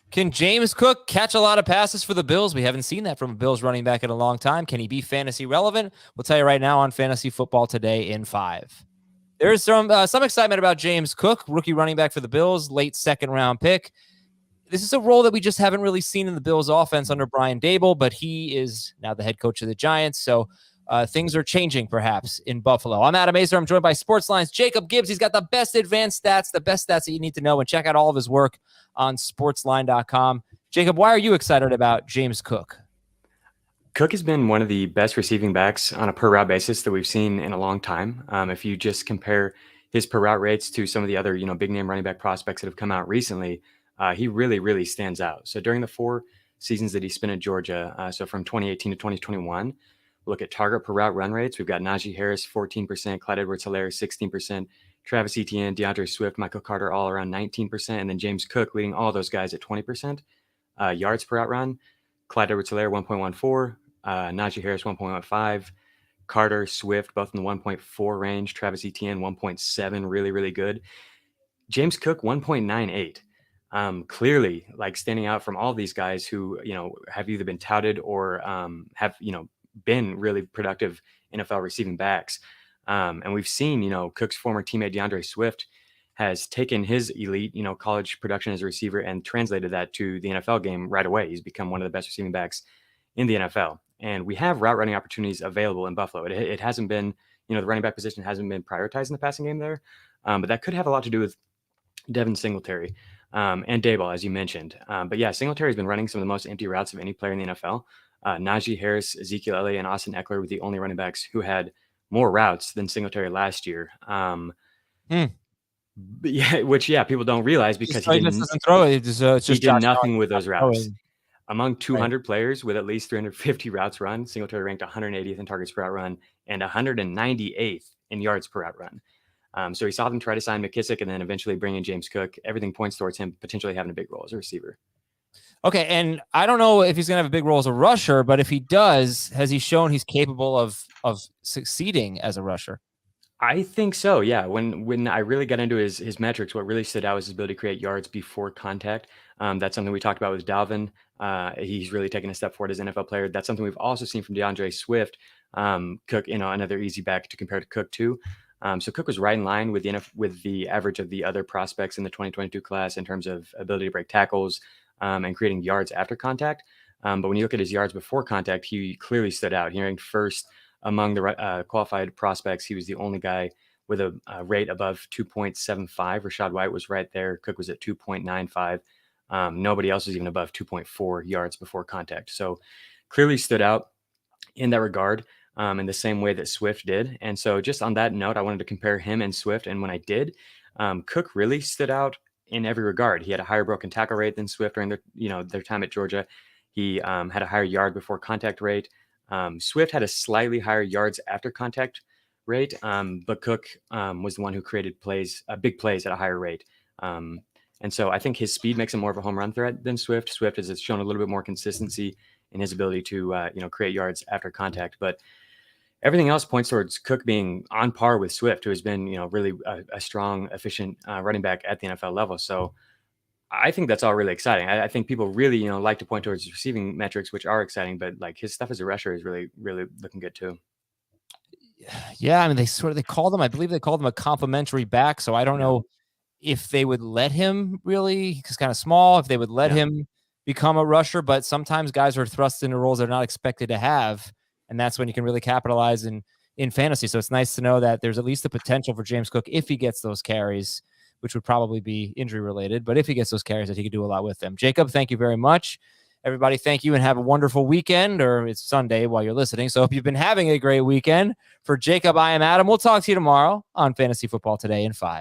Can James Cook catch a lot of passes for the Bills? We haven't seen that from a Bills running back in a long time. Can he be fantasy relevant? We'll tell you right now on Fantasy Football Today in 5. There's some excitement about James Cook, rookie running back for the Bills, late second-round pick. This is a role that we just haven't really seen in the Bills offense under Brian Daboll, but he is now the head coach of the Giants, so things are changing perhaps in Buffalo. I'm Adam Azer. I'm joined by Sportsline's Jacob Gibbs. He's got the best advanced stats, the best stats that you need to know, and check out all of his work on sportsline.com. Jacob, why are you excited about James Cook? Cook has been one of the best receiving backs on a per route basis that we've seen in a long time. If you just compare his per route rates to some of the other, big name running back prospects that have come out recently, he really, really stands out. So during the 4 seasons that he spent at Georgia, so from 2018 to 2021, look at target per route run rates. We've got Najee Harris, 14%, Clyde Edwards-Helaire, 16%, Travis Etienne, DeAndre Swift, Michael Carter, all around 19%, and then James Cook leading all those guys at 20%. Yards per route run, Clyde Edwards-Helaire, 1.14, Najee Harris, 1.15, Carter, Swift, both in the 1.4 range, Travis Etienne, 1.7, really, really good. James Cook, 1.98. Clearly, like standing out from all these guys who, have either been touted or have, been really productive NFL receiving backs. And we've seen, Cook's former teammate DeAndre Swift has taken his elite, college production as a receiver and translated that to the NFL game right away. He's become one of the best receiving backs in the NFL. And we have route running opportunities available in Buffalo. It hasn't been, the running back position hasn't been prioritized in the passing game there. But that could have a lot to do with Devin Singletary and Daboll, as you mentioned. But yeah, Singletary has been running some of the most empty routes of any player in the NFL. Najee Harris, Ezekiel Elliott, and Austin Eckler were the only running backs who had more routes than Singletary last year. But yeah, which people don't realize because he doesn't throw it. He did nothing with those routes. Throwing. Among 200 players with at least 350 routes run, Singletary ranked 180th in targets per route run and 198th in yards per route run. So he saw them try to sign McKissick and then eventually bring in James Cook. Everything points towards him potentially having a big role as a receiver. Okay, and I don't know if he's going to have a big role as a rusher, but if he does, has he shown he's capable of succeeding as a rusher? I think so, yeah. When I really got into his metrics, what really stood out was his ability to create yards before contact. That's something we talked about with Dalvin. He's really taken a step forward as an NFL player. That's something we've also seen from DeAndre Swift. Cook, another easy back to compare to Cook too. So Cook was right in line with the average of the other prospects in the 2022 class in terms of ability to break tackles and creating yards after contact. But when you look at his yards before contact, he clearly stood out. He ranked first among the qualified prospects. He was the only guy with a rate above 2.75. Rachaad White was right there. Cook was at 2.95. Nobody else was even above 2.4 yards before contact. So clearly stood out in that regard in the same way that Swift did. And so just on that note, I wanted to compare him and Swift. And when I did, Cook really stood out in every regard. He had a higher broken tackle rate than Swift during their time at Georgia. He had a higher yard before contact rate. Swift had a slightly higher yards after contact rate, but Cook was the one who created big plays at a higher rate. And so I think his speed makes him more of a home run threat than Swift. Swift has shown a little bit more consistency in his ability to create yards after contact. But everything else points towards Cook being on par with Swift, who has been really a strong, efficient running back at the NFL level. So I think that's all really exciting. I think people really, like to point towards his receiving metrics, which are exciting, but like his stuff as a rusher is really, really looking good too. Yeah, I mean, I believe they called him a complimentary back. So I don't know if they would let him really, he's kind of small, if they would let him become a rusher, but sometimes guys are thrust into roles they're not expected to have. And that's when you can really capitalize in fantasy. So it's nice to know that there's at least the potential for James Cook, if he gets those carries, which would probably be injury related, but if he gets those carries, that he could do a lot with them. Jacob, thank you very much. Everybody, thank you and have a wonderful weekend, or it's Sunday while you're listening. So hope you've been having a great weekend. For Jacob, I am Adam. We'll talk to you tomorrow on Fantasy Football Today in 5.